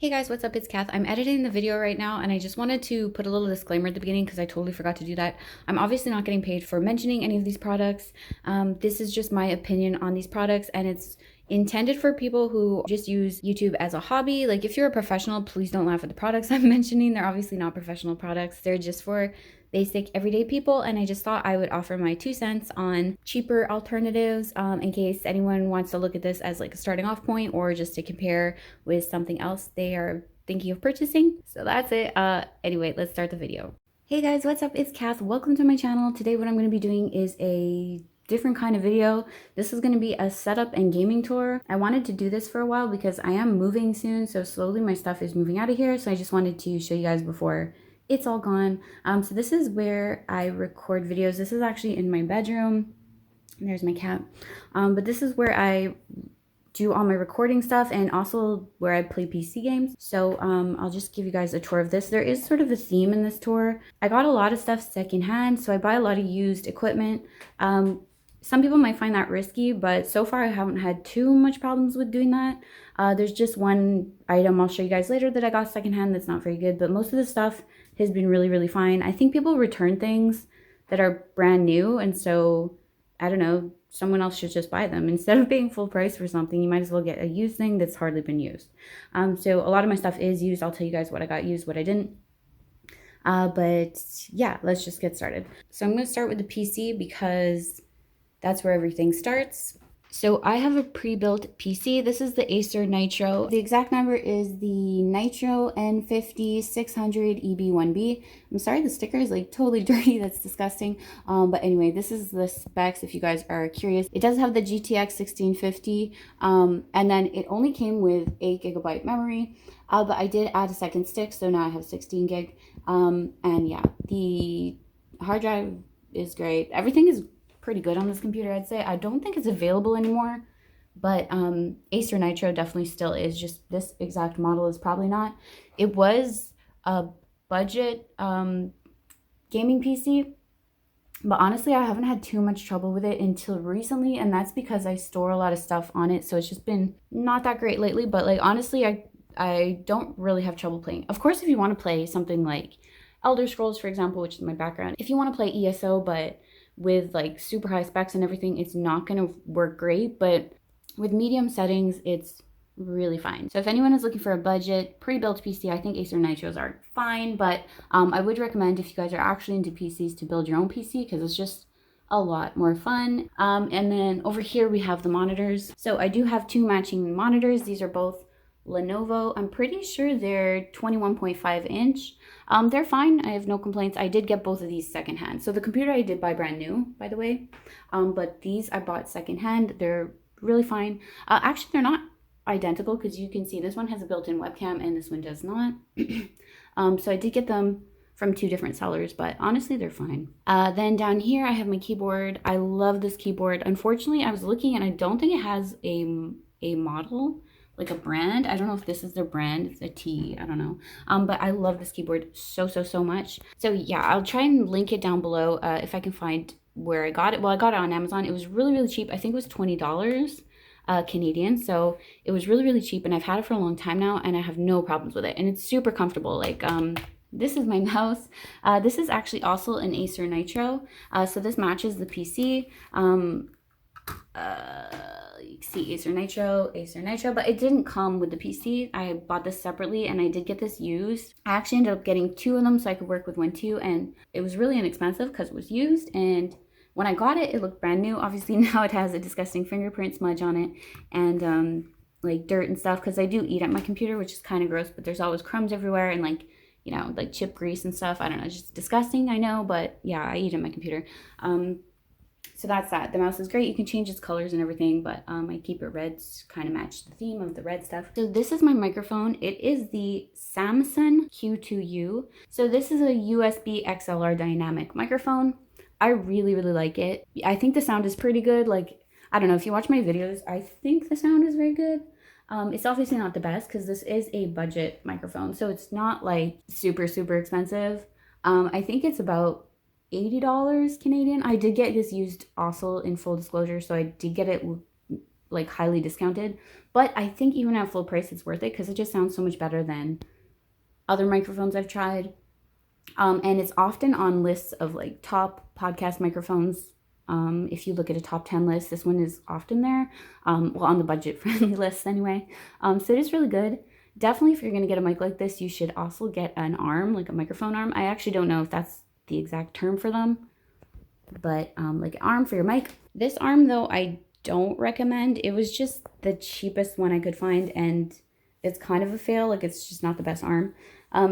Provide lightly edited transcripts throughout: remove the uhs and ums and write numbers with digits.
Hey guys, what's up? It's Kath. I'm editing the video right now and I just wanted to put a little disclaimer at the beginning because I totally forgot to do that. I'm obviously not getting paid for mentioning any of these products. This is just my opinion on these products and it's intended for people who just use YouTube as a hobby. Like if you're a professional, please don't laugh at the products I'm mentioning. They're obviously not professional products. They're just for basic everyday people, and I just thought I would offer my 2 cents on cheaper alternatives in case anyone wants to look at this as like a starting off point or just to compare with something else they are thinking of purchasing. So that's it. Anyway, let's start the video. Hey guys, what's up? It's Kath. Welcome to my channel. Today what I'm going to be doing is a different kind of video. This is going to be a setup and gaming tour. I wanted to do this for a while because I am moving soon, so slowly my stuff is moving out of here, so I just wanted to show you guys before it's all gone. So this is where I record videos. This is actually in my bedroom. There's my cat. But this is where I do all my recording stuff and also where I play PC games. So I'll just give you guys a tour of this. There is sort of a theme in this tour. I got a lot of stuff secondhand, so I buy a lot of used equipment. Some people might find that risky, but so far I haven't had too much problems with doing that. There's just one item I'll show you guys later that I got secondhand that's not very good, but most of the stuff has been really fine. I think people return things that are brand new, and so I don't know, someone else should just buy them. Instead of paying full price for something, you might as well get a used thing that's hardly been used. So a lot of my stuff is used. I'll tell you guys what I got used, what I didn't. But yeah, let's just get started. So I'm going to start with the PC because that's where everything starts. So I have a pre-built PC. This is the Acer Nitro. The exact number is the Nitro N50 600 EB1B. I'm sorry, the sticker is like totally dirty. That's disgusting. But anyway, this is the specs if you guys are curious. It does have the GTX 1650, and then it only came with 8 GB memory. But I did add a second stick, so now I have 16 gig. And yeah, the hard drive is great. Everything is pretty good on this computer, I'd say. I don't think it's available anymore, but Acer Nitro definitely still is. Just this exact model is probably not. It was a budget gaming PC, but honestly I haven't had too much trouble with it until recently, and that's because I store a lot of stuff on it, so it's just been not that great lately. But like honestly, I don't really have trouble playing. Of course, if you want to play something like Elder Scrolls, for example, which is my background, if you want to play ESO but with like super high specs and everything, it's not going to work great, but with medium settings, it's really fine. So if anyone is looking for a budget pre-built PC, I think Acer Nitros are fine, but I would recommend if you guys are actually into PCs to build your own PC because it's just a lot more fun. And then over here we have the monitors. So I do have two matching monitors. These are both Lenovo. I'm pretty sure they're 21.5 inch. They're fine. I have no complaints. I did get both of these secondhand. So the computer I did buy brand new, by the way. But these I bought secondhand. They're really fine. Actually, they're not identical because you can see this one has a built-in webcam and this one does not. So I did get them from two different sellers, but honestly, they're fine. Then down here, I have my keyboard. I love this keyboard. Unfortunately, I was looking and I don't think it has a model, like a brand. I don't know if this is their brand. It's a T, I don't know. But I love this keyboard so much. So yeah, I'll try and link it down below if I can find where I got it. Well, I got it on Amazon. It was really cheap. I think it was $20 Canadian. So it was really cheap, and I've had it for a long time now and I have no problems with it. And it's super comfortable. Like this is my mouse. This is actually also an Acer Nitro. So this matches the PC. You can see Acer Nitro, but it didn't come with the PC. I bought this separately and I did get this used. I actually ended up getting two of them so I could work with one too, and it was really inexpensive because it was used, and when I got it, it looked brand new. Obviously now it has a disgusting fingerprint smudge on it and like dirt and stuff because I do eat at my computer, which is kind of gross, but there's always crumbs everywhere and like, you know, like chip grease and stuff. I don't know, it's just disgusting, I know, but yeah, I eat at my computer. So that's that. The mouse is great. You can change its colors and everything, but I keep it red to kind of match the theme of the red stuff. So this is my microphone. It is the Samson Q2U. So this is a USB XLR dynamic microphone. I really like it. I think the sound is pretty good. Like, I don't know, if you watch my videos, I think the sound is very good. It's obviously not the best because this is a budget microphone, so it's not like super expensive. I think it's about $80 Canadian. I did get this used also, in full disclosure, so I did get it like highly discounted, but I think even at full price it's worth it because it just sounds so much better than other microphones I've tried. And it's often on lists of like top podcast microphones. If you look at a top 10 list, this one is often there. Well, on the budget friendly lists anyway. So it is really good. Definitely, if you're going to get a mic like this, you should also get an arm, like a microphone arm. I actually don't know if that's the exact term for them, but like an arm for your mic. This arm, though, I don't recommend. It was just the cheapest one I could find, and it's kind of a fail. Like, it's just not the best arm.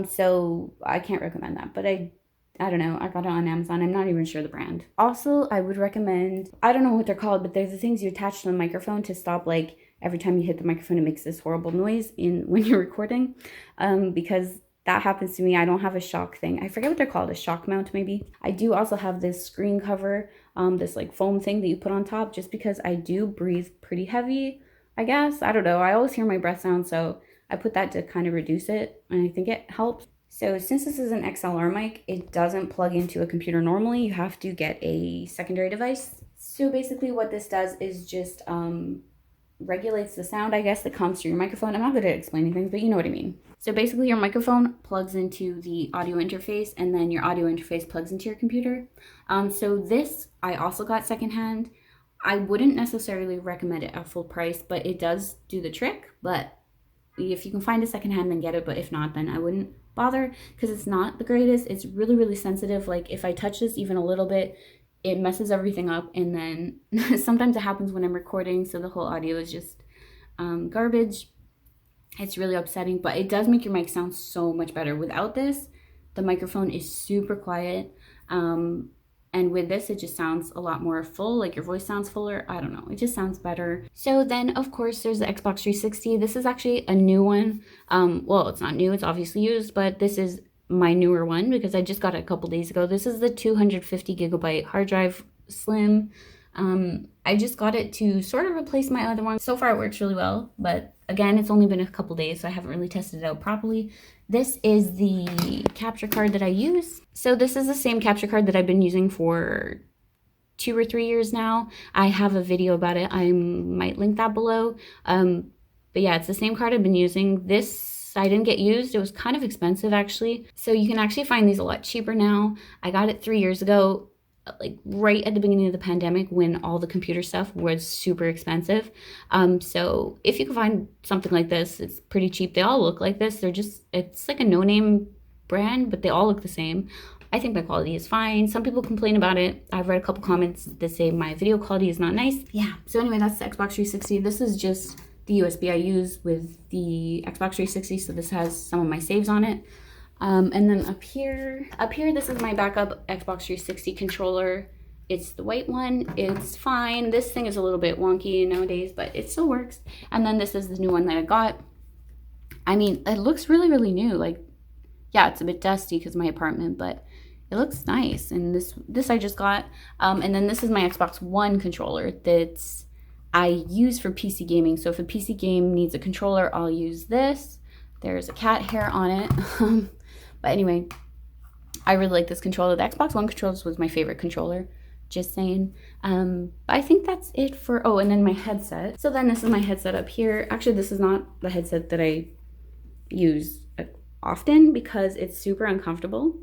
So I can't recommend that, but I don't know. I got it on Amazon. I'm not even sure the brand. Also, I would recommend, I don't know what they're called, but they're the things you attach to the microphone to stop, like, every time you hit the microphone, it makes this horrible noise when you're recording. Because that happens to me. I don't have a shock thing. I forget what they're called, a shock mount maybe. I do also have this screen cover, this like foam thing that you put on top, just because I do breathe pretty heavy, I guess. I don't know. I always hear my breath sound, so I put that to kind of reduce it, and I think it helps. So since this is an XLR mic, it doesn't plug into a computer normally. You have to get a secondary device. So basically what this does is just regulates the sound, I guess, that comes through your microphone. I'm not good at explaining things, but you know what I mean. So basically your microphone plugs into the audio interface, and then your audio interface plugs into your computer. So this I also got secondhand. I wouldn't necessarily recommend it at full price, but it does do the trick. But if you can find it secondhand, then get it. But if not, then I wouldn't bother, because it's not the greatest. It's really, really sensitive. Like, if I touch this even a little bit, it messes everything up. And then sometimes it happens when I'm recording, so the whole audio is just garbage. It's really upsetting, but it does make your mic sound so much better. Without this, the microphone is super quiet. And with this, it just sounds a lot more full, like your voice sounds fuller. I don't know, it just sounds better. So then, of course, there's the Xbox 360. This is actually a new one. Well, it's not new, it's obviously used, but this is my newer one because I just got it a couple days ago. This is the 250 gigabyte hard drive, slim. I just got it to sort of replace my other one. So far, it works really well, but again, it's only been a couple days, so I haven't really tested it out properly. This is the capture card that I use. So this is the same capture card that I've been using for 2 or 3 years now. I have a video about it. I might link that below. But yeah, it's the same card I've been using. This I didn't get used. It was kind of expensive, actually. So you can actually find these a lot cheaper now. I got it 3 years ago, like right at the beginning of the pandemic, when all the computer stuff was super expensive. So if you can find something like this, it's pretty cheap. They all look like this. It's like a no-name brand, but they all look the same. I think my quality is fine. Some people complain about it. I've read a couple comments that say my video quality is not nice. Yeah, so anyway, that's the Xbox 360. This is just the USB I use with the Xbox 360, so this has some of my saves on it. And then up here, this is my backup Xbox 360 controller. It's the white one. It's fine. This thing is a little bit wonky nowadays, but it still works. And then this is the new one that I got. I mean, it looks really, really new. Like, yeah, it's a bit dusty because of my apartment, but it looks nice. And this I just got. And then this is my Xbox One controller that's I use for PC gaming. So if a PC game needs a controller, I'll use this. There's a cat hair on it. But anyway, I really like this controller. The Xbox One controller was my favorite controller, just saying. I think that's it for, oh, and then my headset. So then this is my headset up here. Actually, this is not the headset that I use often because it's super uncomfortable.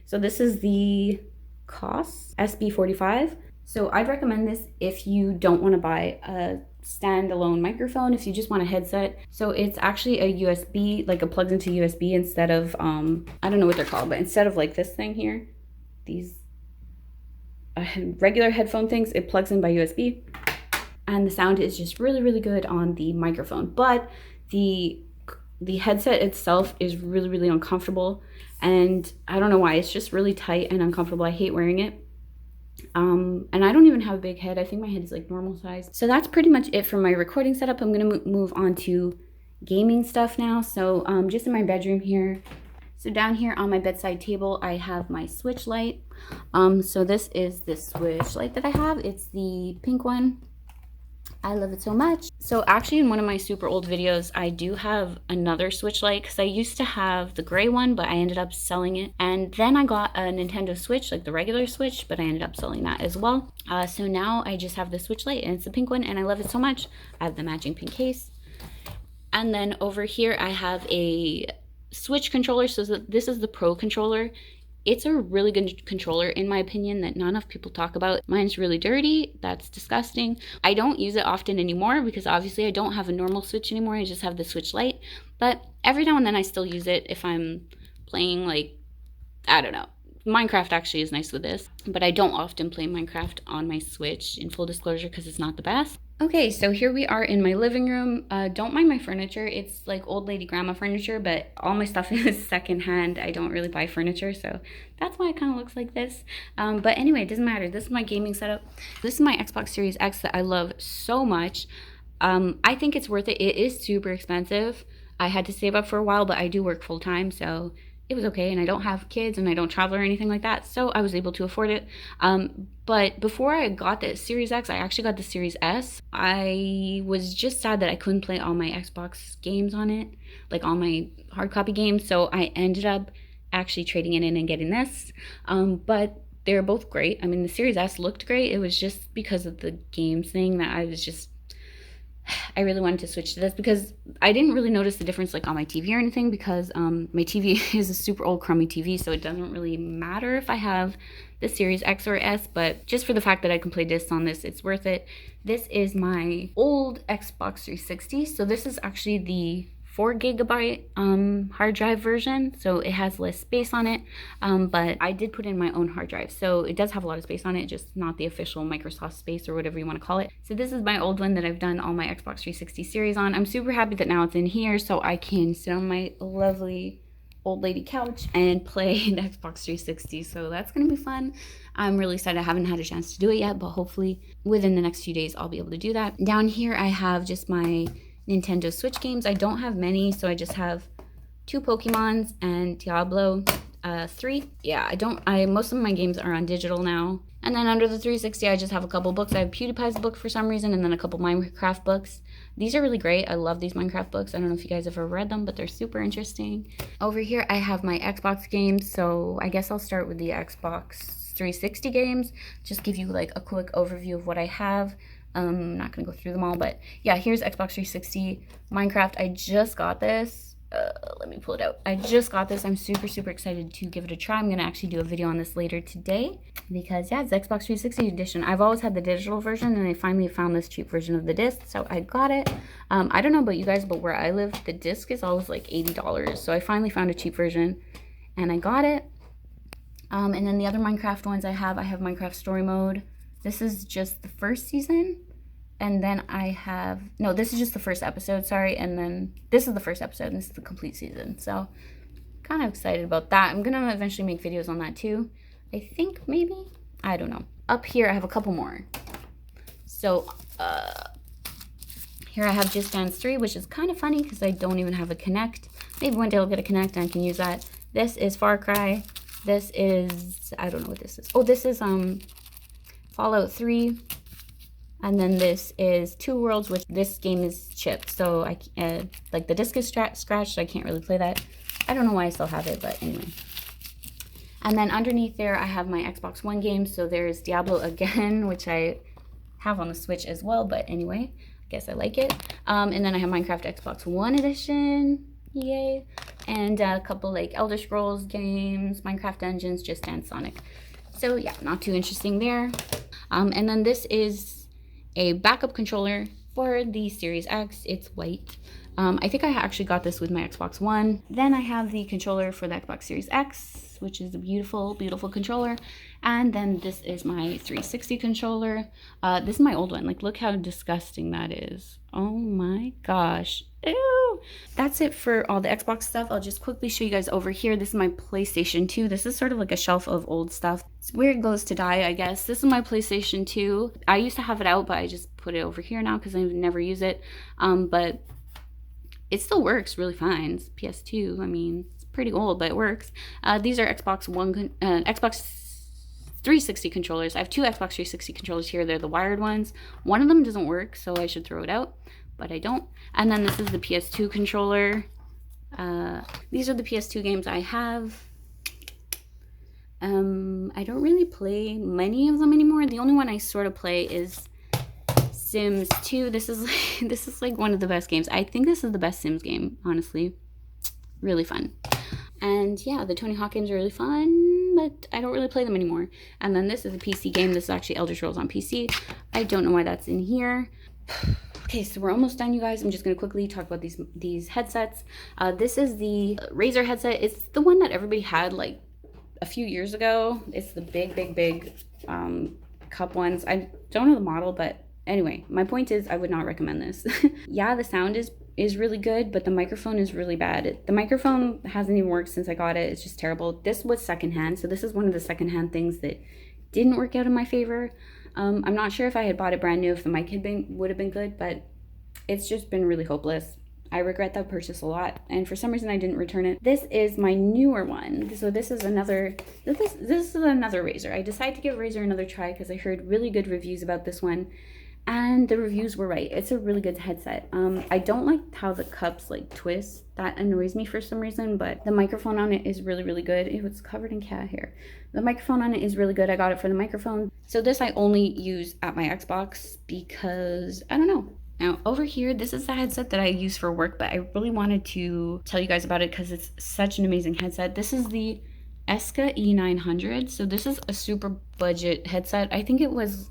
So this is the Koss SB45. So I'd recommend this if you don't want to buy a standalone microphone, if you just want a headset. So it's actually a USB, like it plugs into USB instead of I don't know what they're called, but instead of like this thing here, these regular headphone things, it plugs in by USB, and the sound is just really, really good on the microphone. But the headset itself is really, really uncomfortable, and I don't know why. It's just really tight and uncomfortable. I hate wearing it. And I don't even have a big head. I think my head is like normal size. So that's pretty much it for my recording setup. I'm gonna move on to gaming stuff now. So just in my bedroom here. So down here on my bedside table, I have my Switch light. So this is the Switch light that I have. It's the pink one. I love it so much. So actually in one of my super old videos, I do have another Switch Lite because I used to have the gray one, but I ended up selling it. And then I got a Nintendo Switch, like the regular Switch, but I ended up selling that as well. So now I just have the Switch Lite and it's the pink one and I love it so much. I have the matching pink case. And then over here I have a Switch controller. So this is the Pro controller. It's a really good controller, in my opinion, that not enough people talk about. Mine's really dirty. That's disgusting. I don't use it often anymore because obviously I don't have a normal Switch anymore. I just have the Switch Lite. But every now and then I still use it if I'm playing, like, I don't know. Minecraft actually is nice with this, but I don't often play Minecraft on my Switch, in full disclosure, because it's not the best. Okay, so here we are in my living room. Don't mind my furniture. It's like old lady grandma furniture, but all my stuff is secondhand. I don't really buy furniture, so that's why it kind of looks like this. But anyway, it doesn't matter. This is my gaming setup. This is my Xbox Series X that I love so much. I think it's worth it. It is super expensive. I had to save up for a while, but I do work full time, so it was okay, and I don't have kids and I don't travel or anything like that, so I was able to afford it. But before I got the Series X, I actually got the Series S. I was just sad that I couldn't play all my Xbox games on it, like all my hard copy games, so I ended up actually trading it in and getting this. But they're both great. I mean, the Series S looked great. It was just because of the games thing that I really wanted to switch to this because I didn't really notice the difference like on my TV or anything because my TV is a super old crummy TV, so it doesn't really matter if I have the Series X or S, but just for the fact that I can play discs on this, it's worth it. This is my old Xbox 360, so this is actually the 4 GB hard drive version, so it has less space on it, but I did put in my own hard drive, so it does have a lot of space on it, just not the official Microsoft space or whatever you want to call it. So this is my old one that I've done all my Xbox 360 series on. I'm super happy that now it's in here so I can sit on my lovely old lady couch and play the Xbox 360, so that's gonna be fun. I'm really excited. I haven't had a chance to do it yet, but hopefully within the next few days I'll be able to do that. Down here I have just my Nintendo Switch games. I don't have many, so I just have 2 Pokemons and Diablo 3. Yeah, most of my games are on digital now. And then under the 360, I just have a couple books. I have PewDiePie's book for some reason, and then a couple Minecraft books. These are really great. I love these Minecraft books. I don't know if you guys have ever read them, but they're super interesting. Over here, I have my Xbox games, so I guess I'll start with the Xbox 360 games. Just give you like a quick overview of what I have. I'm not gonna go through them all, but yeah, here's Xbox 360 Minecraft. I just got this. Let me pull it out. I just got this. I'm super excited to give it a try. I'm gonna actually do a video on this later today because yeah, it's Xbox 360 edition. I've always had the digital version and I finally found this cheap version of the disc, so I got it. I don't know about you guys, but where I live, the disc is always like $80, so I finally found a cheap version and I got it. And then the other Minecraft ones I have Minecraft Story Mode. This is just the first season, and then this is just the first episode, sorry, and then this is the first episode, and this is the complete season, so kind of excited about that. I'm gonna eventually make videos on that too, I think, maybe, I don't know. Up here, I have a couple more. So, here I have Just Dance 3, which is kind of funny because I don't even have a Kinect. Maybe one day I'll get a Kinect and I can use that. This is Far Cry. This is, I don't know what this is. Oh, this is, Fallout 3, and then this is Two Worlds, which this game is chipped, so like the disc is scratched, so I can't really play that. I don't know why I still have it, but anyway. And then underneath there, I have my Xbox One games, so there's Diablo again, which I have on the Switch as well, but anyway, I guess I like it. And then I have Minecraft Xbox One edition, yay, and a couple like Elder Scrolls games, Minecraft Dungeons, Just Dance, Sonic. So yeah, not too interesting there. And then this is a backup controller for the Series X. It's white. I think I actually got this with my Xbox One. Then I have the controller for the Xbox Series X, which is a beautiful controller. And then this is my 360 controller. This is my old one. Like, look how disgusting that is. Oh my gosh. Ew. That's it for all the Xbox stuff. I'll just quickly show you guys over here. This is my PlayStation 2. This is sort of like a shelf of old stuff. It's where it goes to die, I guess. This is my PlayStation 2. I used to have it out, but I just put it over here now because I never use it. But it still works really fine. It's PS2. I mean, it's pretty old, but it works. These are Xbox 360 controllers. I have two Xbox 360 controllers here. They're the wired ones. One of them doesn't work, so I should throw it out, but I don't. And then this is the PS2 controller. These are the PS2 games I have. I don't really play many of them anymore. The only one I sort of play is Sims 2. This is like one of the best games. I think this is the best Sims game, honestly. Really fun. And yeah, the Tony Hawk games are really fun, but I don't really play them anymore. And then this is a PC game. This is actually Elder Scrolls on PC. I don't know why that's in here. Okay, so we're almost done, you guys. I'm just going to quickly talk about these headsets. This is the Razer headset. It's the one that everybody had like a few years ago. It's the big cup ones. I don't know the model, but anyway, my point is I would not recommend this. Yeah, the sound is really good, but the microphone is really bad. The microphone hasn't even worked since I got it. It's just terrible. This was secondhand, so this is one of the secondhand things that didn't work out in my favor. I'm not sure if I had bought it brand new if the mic would have been good, but it's just been really hopeless. I regret that purchase a lot, and for some reason I didn't return it. This is my newer one. So this is another Razer. I decided to give Razer another try because I heard really good reviews about this one, and the reviews were right. It's a really good headset. I don't like how the cups like twist. That annoys me for some reason, but the microphone on it is really good. It was covered in cat hair. The microphone on it is really good. I got it for the microphone. So this I only use at my Xbox because I don't know. Now over here, this is the headset that I use for work, but I really wanted to tell you guys about it because it's such an amazing headset. This is the EKSA E900. So this is a super budget headset. I think it was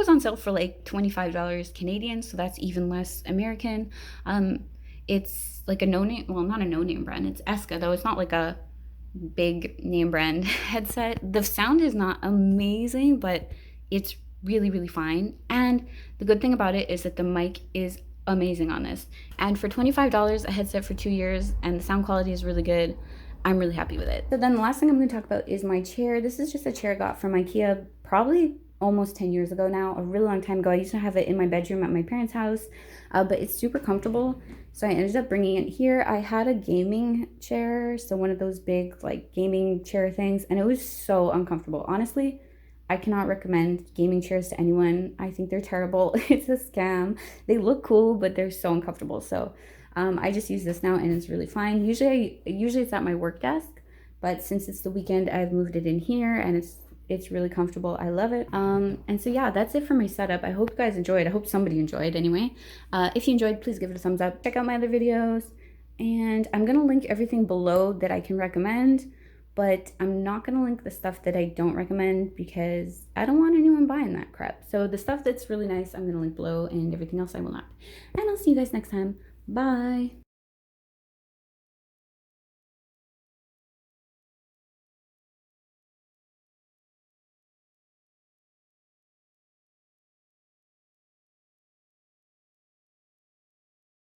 on sale for like $25 Canadian, so that's even less American. It's like a no-name, well, not a no-name brand. It's EKSA, though. It's not like a big name brand headset. The sound is not amazing, but it's really fine. And the good thing about it is that the mic is amazing on this. And for $25, a headset for 2 years, and the sound quality is really good. I'm really happy with it. So then the last thing I'm going to talk about is my chair. This is just a chair I got from IKEA probably almost 10 years ago now, a really long time ago. I used to have it in my bedroom at my parents' house, but it's super comfortable, so I ended up bringing it here. I had a gaming chair, so one of those big like gaming chair things, and it was so uncomfortable. Honestly, I cannot recommend gaming chairs to anyone. I think they're terrible. It's a scam. They look cool, but they're so uncomfortable. So I just use this now, and it's really fine. Usually it's at my work desk, but since it's the weekend, I've moved it in here, and it's really comfortable. I love it. And so yeah, that's it for my setup. I hope you guys enjoyed. I hope somebody enjoyed anyway. If you enjoyed, please give it a thumbs up. Check out my other videos, and I'm gonna link everything below that I can recommend, but I'm not gonna link the stuff that I don't recommend because I don't want anyone buying that crap. So the stuff that's really nice, I'm gonna link below, and everything else I will not. And I'll see you guys next time. Bye.